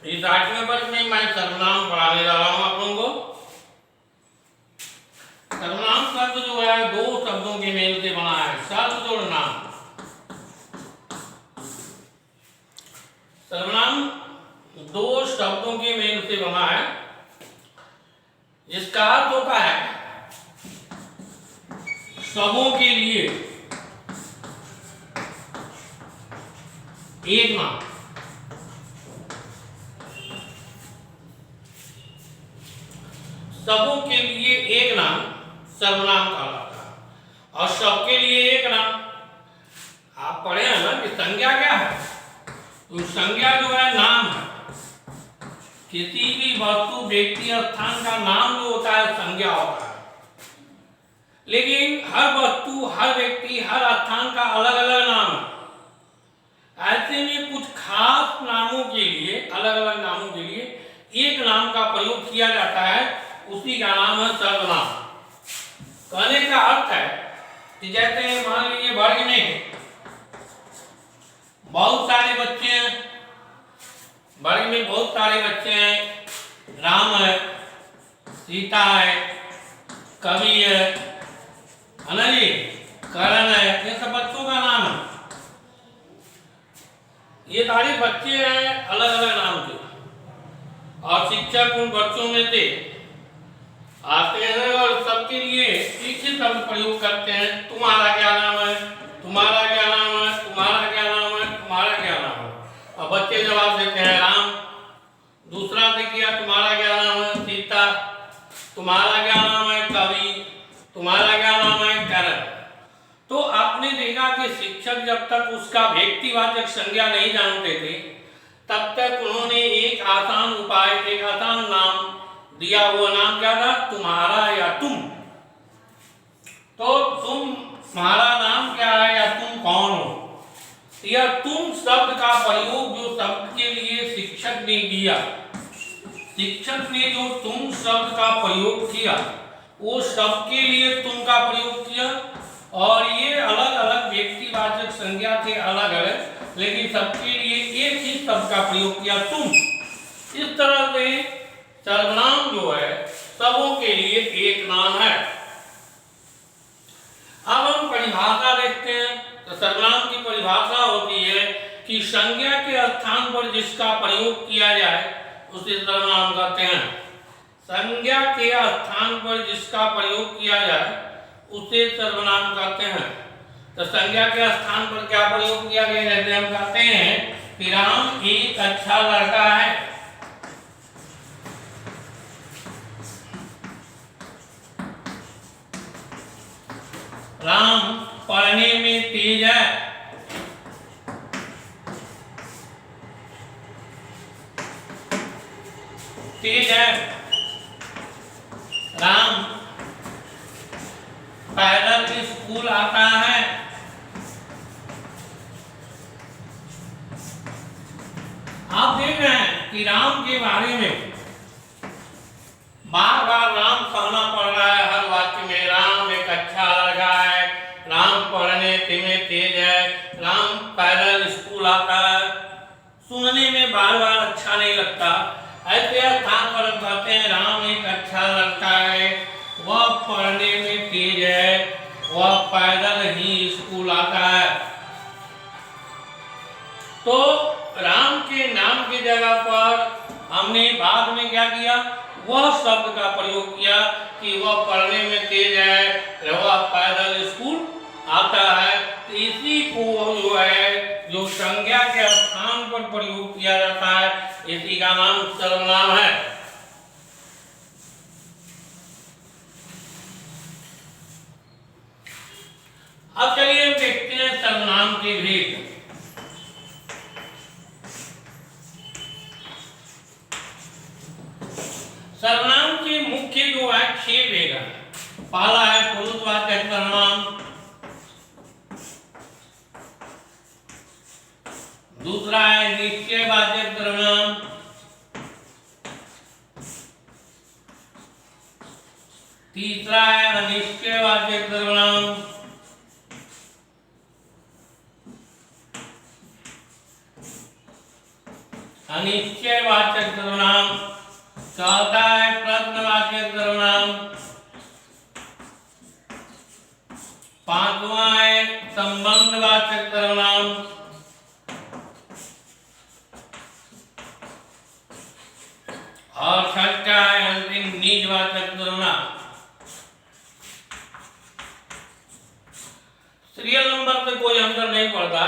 इस 8वें वर्ग में मैं सर्वनाम पढ़ाने जा रहा हूं आप लोगों को। सर्वनाम शब्द जो है दो शब्दों के मेल से बना है, शब्द और नाम। सर्वनाम दो शब्दों के मेल से बना है, जिसका अर्थ होता है सबों के लिए एक नाम। सबों के लिए एक नाम सर्वनाम कहलाता है। और सबके लिए एक नाम, आप पढ़े हैं ना कि संज्ञा क्या है? तो संज्ञा जो है नाम है। किसी भी वस्तु, व्यक्ति, स्थान का नाम जो होता है संज्ञा होता है। लेकिन हर वस्तु, हर व्यक्ति, हर स्थान का अलग अलग नाम है। ऐसे में कुछ खास नामों के लिए, अलग अलग नामों के लिए एक नाम का प्रयोग किया जाता है, उसी का नाम है सर्वनाम। कहने का अर्थ है कि जैसे मान लीजिए वर्ग में बहुत सारे बच्चे हैं, वर्ग में बहुत सारे बच्चे हैं, राम है, सीता है, कवि है ना जी, करण है, ये सब बच्चों का नाम है। ये सारे बच्चे हैं अलग अलग नाम के, और शिक्षक उन बच्चों में से आते हैं और सबके लिए एक ही शब्द प्रयोग करते हैं। तुम्हारा क्या नाम है, तुम्हारा क्या नाम है, तुम्हारा क्या नाम है, तुम्हारा क्या नाम है। और बच्चे जवाब देते हैं राम। दूसरा से किया तुम्हारा क्या नाम है, सीता। तुम्हारा क्या नाम है, कवि। तुम्हारा क्या नाम है, करण। तो आपने देखा कि शिक्षक जब तक उसका व्यक्तिवाचक संज्ञा नहीं जानते थे, तब तक उन्होंने एक आसान उपाय, एक आसान नाम दिया। हुआ नाम क्या था? तुम्हारा या तुम। तो तुम्हारा नाम क्या है या तुम कौन हो? यह तुम शब्द का प्रयोग जो शब्द के लिए शिक्षक ने किया, शिक्षक ने जो तुम शब्द का प्रयोग किया, वो सबके लिए तुम का प्रयोग किया। और ये अलग अलग व्यक्तिवाचक संज्ञा थे, अलग अलग, लेकिन सबके लिए एक ही शब्द का प्रयोग किया, तुम। इस तरह से सर्वनाम जो है सबों के लिए एक नाम है। अब हम परिभाषा देखते हैं। तो सर्वनाम की परिभाषा होती है कि संज्ञा के स्थान पर जिसका प्रयोग किया जाए उसे सर्वनाम कहते हैं। संज्ञा के स्थान पर जिसका प्रयोग किया जाए उसे सर्वनाम कहते हैं। तो संज्ञा के स्थान पर क्या प्रयोग किया गया? जैसे हम कहते हैं कि राम एक अच्छा लड़का है। राम पढ़ने में तेज है। तेज है। राम पैदल स्कूल आता है। आप देख रहे हैं कि राम के बारे में बार बार राम कहना पड़ रहा है हर वाक्य में। राम एक अच्छा लड़का है, राम पढ़ने में तेज है, राम पैदल स्कूल आता है। सुनने में बार बार अच्छा नहीं लगता। ऐसे स्थान पर कहते हैं राम एक अच्छा लड़का है, वह पढ़ने में तेज है, वह पैदल ही स्कूल आता है। तो राम के नाम की जगह पर हमने बाद में क्या किया? वह शब्द का प्रयोग किया कि वह पढ़ने में तेज है, वह पैदल स्कूल आता है। तो इसी को जो है, जो संज्ञा के स्थान पर प्रयोग किया जाता है, इसी का नाम सर्वनाम है। अब चलिए हम देखते हैं सर्वनाम के भेद। सर्वनाम के मुख्य जो है 6 भेद हैं। पहला है पुरुषवाचक सर्वनाम, दूसरा है निश्चयवाचक सर्वनाम, तीसरा है अनिश्चयवाचक सर्वनाम, अनिश्चय निश्चयवाचक सर्वनाम, चौथा है प्रश्नवाचक सर्वनाम, पांचवा है संबंधवाचक सर्वनाम, और छठा है अंतिम निजवाचक सर्वनाम। सीरियल नंबर से कोई अंतर नहीं पड़ता।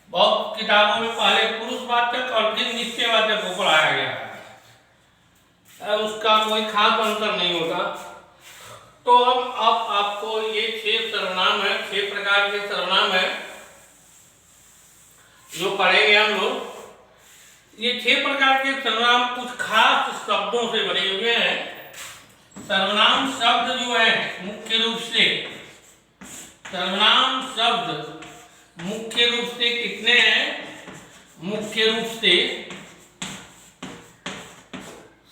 बहुत किताबों में पहले पुरुषवाचक और फिर निश्चयवाचक को पढ़ाया गया है, उसका कोई खास अंतर नहीं होता। तो अब आपको ये 6 सर्वनाम है, 6 प्रकार के सर्वनाम है जो पढ़ेंगे हम लोग। ये 6 प्रकार के सर्वनाम कुछ खास शब्दों से बने हुए हैं। सर्वनाम शब्द जो है मुख्य रूप से, सर्वनाम शब्द मुख्य रूप से कितने हैं? मुख्य रूप से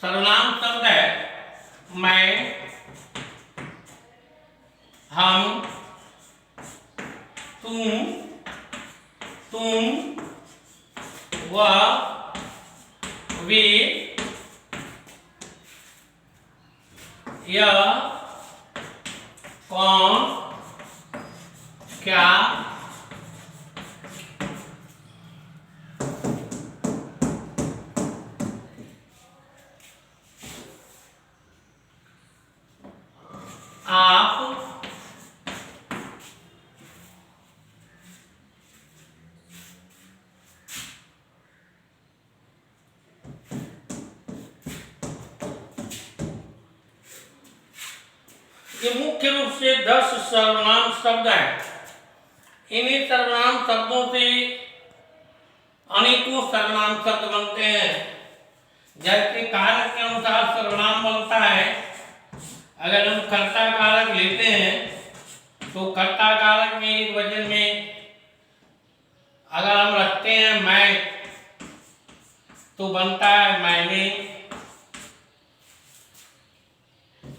सर्वनाम शब्द है मैं, हम, तुम, वह, वे, यह, कौन, क्या, आप, ये मुख्य रूप से 10 सर्वनाम शब्द हैं। इन्हीं सर्वनाम शब्दों से अनेकों सर्वनाम शब्द बनते हैं। जैसे कारक के अनुसार सर्वनाम बनता है। अगर हम कर्ता कारक लेते हैं तो कर्ता कारक में एक वचन में अगर हम रखते हैं मैं, तो बनता है मैंने।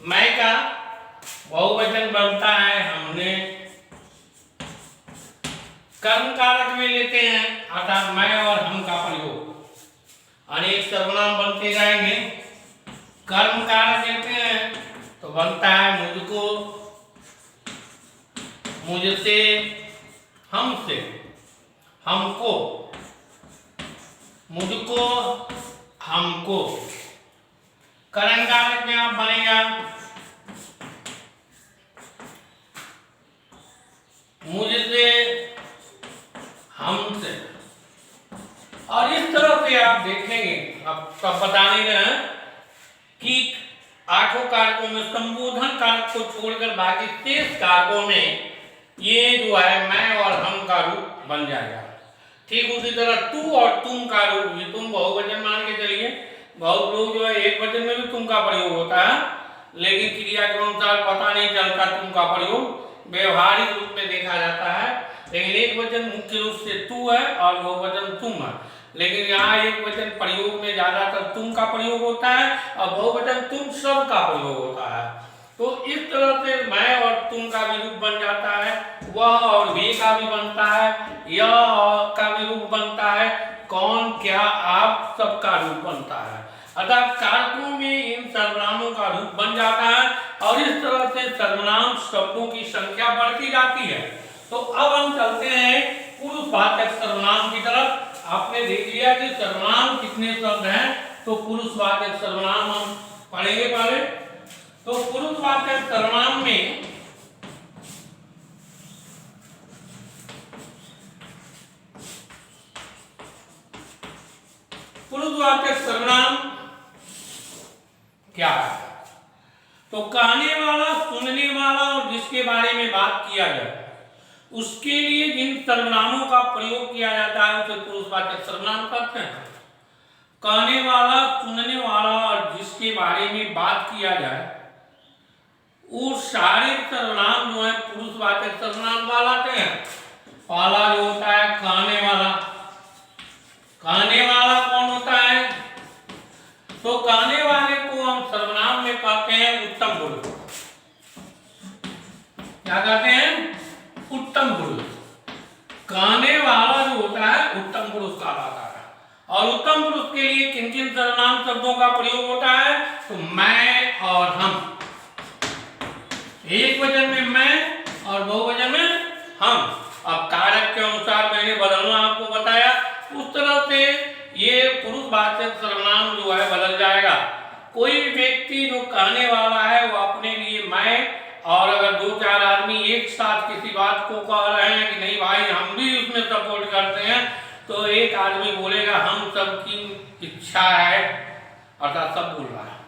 मैं का बहुवचन बनता है हमने। कर्म कारक में लेते हैं अर्थात मैं और हम का प्रयोग, अनेक सर्वनाम बनते जाएंगे। कर्म कारक लेते हैं तो बनता है मुझको, मुझसे, हमसे, हमको, मुझको, हमको। कर्म कारक में आप बनेगा मुझसे, हमसे। और इस तरह से आप देखेंगे, अब सब बताने हैं कि 8 कारकों में संबोधन कारक को छोड़कर बाकी 23 कारकों में ये जो है मैं और हम का रूप बन जाएगा। ठीक उसी तरह तू और तुम का रूप, ये तुम बहुवचन मान के चलिए। बहुत लोग जो है एक वचन में भी तुम का प्रयोग होता है, लेकिन क्रिया के अनुसार पता नहीं चलता तुम का प्रयोग व्यवहारिक रूप में देखा जाता है। लेकिन एक वचन मुख्य रूप से तू है और बहुवचन तुम है। लेकिन यहाँ एक वचन प्रयोग में ज्यादातर तुम का प्रयोग होता है और बहुवचन तुम सब का प्रयोग होता है। तो इस तरह से मैं और तुम का भी रूप बन जाता है, वह और वे का भी बनता है, यह का भी रूप बनता है, कौन, क्या, आप सब का रूप बनता है। अतः कारकों में इन सर्वनामों का रूप बन जाता है और इस तरह से सर्वनाम शब्दों की संख्या बढ़ती जाती है। तो अब हम चलते हैं पुरुषवाचक सर्वनाम की तरफ। आपने देख लिया कि सर्वनाम कितने शब्द हैं, तो पुरुषवाचक सर्वनाम हम पढ़ेंगे पहले। तो पुरुषवाचक सर्वनाम में पुरुषवाचक सर्वनाम क्या है? तो कहने वाला, सुनने वाला और जिसके बारे में बात किया जाए उसके लिए जिन सर्वनामों का प्रयोग किया जाता है उसे पुरुषवाचक सर्वनाम कहते हैं। कहने वाला, सुनने वाला और जिसके बारे में बात किया जाए वो सारे सर्वनाम जो है पुरुषवाचक सर्वनाम कहलाते हैं। पहला जो होता है कहने वाला। कहने वाला कौन होता है? तो कहने वाले को हम सर्वनाम में कहते हैं उत्तम पुरुष। क्या कहते हैं? उत्तम पुरुष। कहने वाला जो होता है उत्तम पुरुष कहलाता है। और उत्तम पुरुष के लिए किन किन सर्वनाम शब्दों का प्रयोग होता है? तो मैं और हम। एक वचन में मैं और बहुवचन में हम। अब कारक के अनुसार मैंने बदलना आपको बताया, उस तरह से ये पुरुषवाचक सर्वनाम जो है बदल जाएगा। कोई व्यक्ति जो कहने वाला है वो अपने लिए मैं, और अगर दो चार आदमी एक साथ किसी बात को कह रहे हैं कि नहीं भाई हम भी उसमें सपोर्ट करते हैं, तो एक आदमी बोलेगा हम सबकी इच्छा है, अर्थात सब बोल रहा है।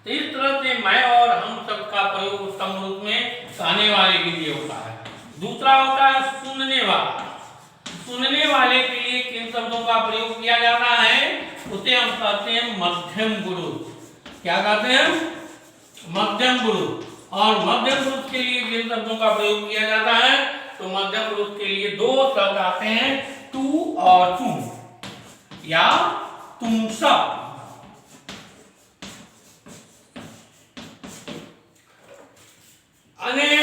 तो इस तरह से मैं और हम सब का प्रयोग उत्तम रूप में कहने वाले के लिए होता है। दूसरा होता है सुनने वाला। सुनने वाले के लिए किन शब्दों का प्रयोग किया जाता है? उसे हम कहते हैं मध्यम पुरुष। क्या कहते हैं? मध्यम पुरुष। और मध्यम पुरुष के लिए किन शब्दों का प्रयोग किया जाता है? तो मध्यम पुरुष के लिए दो शब्द आते हैं, तू और तुम या तुम सब।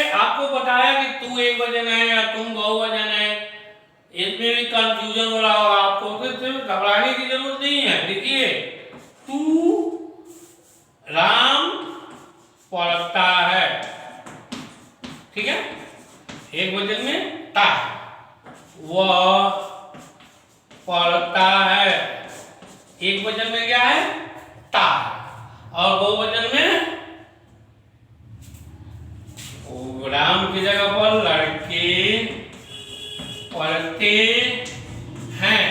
आपको बताया कि तू एक वचन है या तुम बहुवचन है, इसमें भी कंफ्यूजन हो रहा होगा आपको, तो इसमें घबराने की जरूरत नहीं है। देखिए, तू राम पढ़ता है, ठीक है, एक वचन में ता। वह पढ़ता है, एक वचन में क्या है? ता। और बहुवचन में राम की जगह पर लड़के पढ़ते हैं,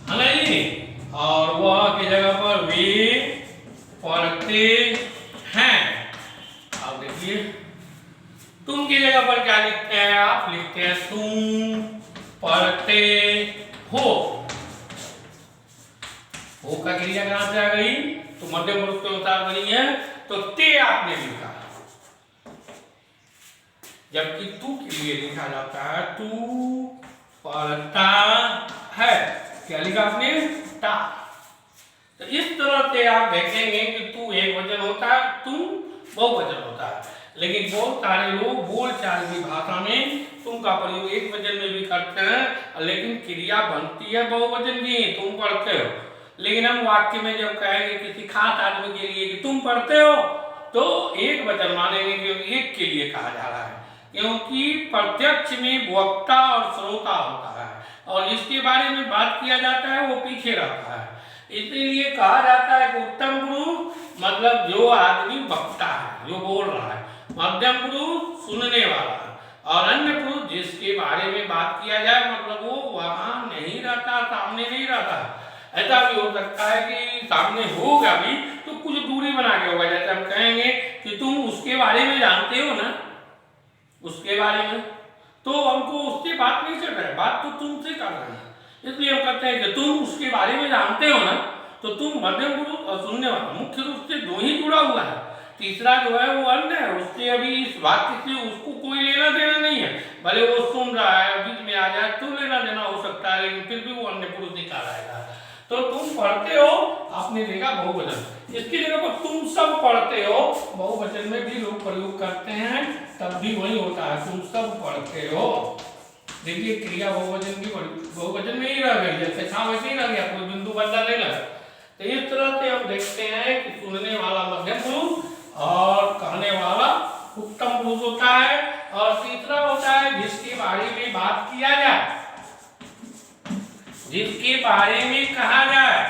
है ना जी। और वह की जगह पर वे पढ़ते हैं। अब देखिए, तुम की जगह पर क्या लिखते हैं? आप लिखते हैं तुम पढ़ते हो। हो का क्रिया कहां से आ गई? तो मध्यम पुरुष के अनुसार बनी है, तो ते आपने लिखा। जबकि तू के लिए लिखा जाता है तू पढ़ता है, क्या लिखा आपने? ता। तो इस तरह से आप देखेंगे कि तू एक वचन होता है, तुम बहुवचन होता है। लेकिन बहुत सारे लोग बोलचाल की भाषा में तुम का प्रयोग एक वचन में भी करते हैं, लेकिन क्रिया बनती है बहुवचन की, तुम पढ़ते हो। लेकिन हम वाक्य में जब कहेंगे किसी खास आदमी के लिए कि तुम पढ़ते हो, तो एक वचन मानेंगे क्योंकि एक के लिए कहा जा रहा है, क्योंकि प्रत्यक्ष में वक्ता और श्रोता होता है, और जिसके बारे में बात किया जाता है वो पीछे रहता है। इसलिए कहा जाता है कि उत्तम पुरुष मतलब जो आदमी वक्ता है, जो बोल रहा है, मध्यम पुरुष सुनने वाला है, और अन्य पुरुष जिसके बारे में बात किया जाए मतलब वो वहां नहीं रहता, सामने नहीं रहता। ऐसा भी हो सकता है कि सामने होगा भी तो कुछ दूरी बना के होगा। जैसे हम कहेंगे कि तुम उसके बारे में जानते हो ना, उसके बारे में, तो हमको उससे बात नहीं कर रहे, बात तो तुमसे कर रहे हैं। इसलिए हम कहते हैं कि तुम उसके बारे में जानते हो ना, तो तुम मध्यम पुरुष और सुनने वाला, मुख्य रूप से दो ही जुड़ा हुआ है। तीसरा जो है वो अन्य है, उससे अभी इस वाक्य से उसको कोई लेना देना नहीं है। भले वो सुन रहा है, बीच में आ जाए तो लेना देना हो सकता है, लेकिन फिर भी वो अन्य पुरुष निकाल आएगा। तो तुम पढ़ते हो, आपने देखा बहुवचन। इसकी जगह पर तुम सब पढ़ते हो, बहुवचन में भी लोग प्रयोग करते हैं, तब भी वही होता है, तुम सब पढ़ते हो। देखिए, क्रिया बहुवचन की बहुवचन में ही रह गई, जैसे था वैसे ही रह गया, कोई बिंदु बदला नहीं लगा। तो इस तरह से हम देखते हैं कि सुनने वाला मध्यम पुरुष और कहने वाला उत्तम पुरुष होता है। और तीसरा होता है जिसके बारे में बात किया जाए, जिसके बारे में कहा जाए,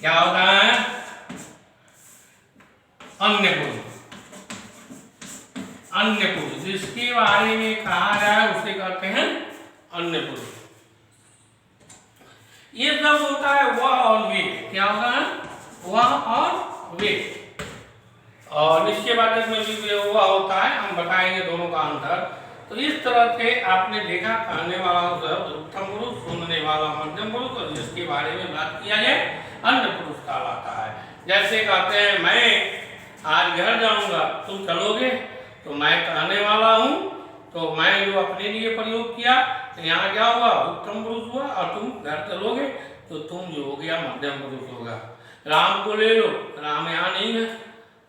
क्या होता है? अन्य पुरुष। अन्य पुरुष जिसके बारे में कहा जाए उसे कहते हैं अन्य पुरुष। ये सब होता है वह और वे। क्या होता है? वह और वे। और निश्चयवाचक में भी वह होता है, हम बताएंगे दोनों का अंतर। तो इस तरह से आपने देखा, कहने वाला शब्द उत्तम पुरुष, सुनने वाला मध्यम पुरुष, और जिसके बारे में बात किया जाए अन्य पुरुष कहलाता है। जैसे कहते हैं मैं आज घर जाऊंगा, तुम चलोगे? तो मैं कहने वाला हूं, तो मैं जो अपने लिए प्रयोग किया, तो यहाँ क्या हुआ? उत्तम पुरुष हुआ। और तुम घर चलोगे तो तुम जो हो गया मध्यम पुरुष होगा। राम को ले लो, राम यहाँ नहीं है,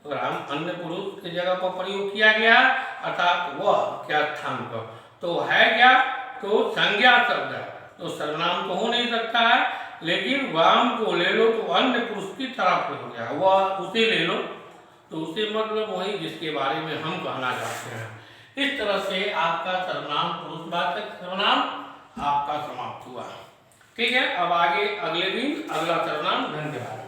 तो राम अन्य पुरुष की जगह पर प्रयोग किया गया, अर्थात वह क्या स्थान पर। तो है क्या? तो संज्ञा शब्द है, तो सर्वनाम तो हो नहीं सकता है, लेकिन वाम को ले लो तो अन्य पुरुष की तरफ हो गया, वह उसे ले लो तो उसे मतलब वही जिसके बारे में हम कहना चाहते हैं। इस तरह से आपका सर्वनाम पुरुषवाचक सर्वनाम आपका समाप्त हुआ। ठीक है, अब आगे अगले दिन अगला सर्वनाम। धन्यवाद।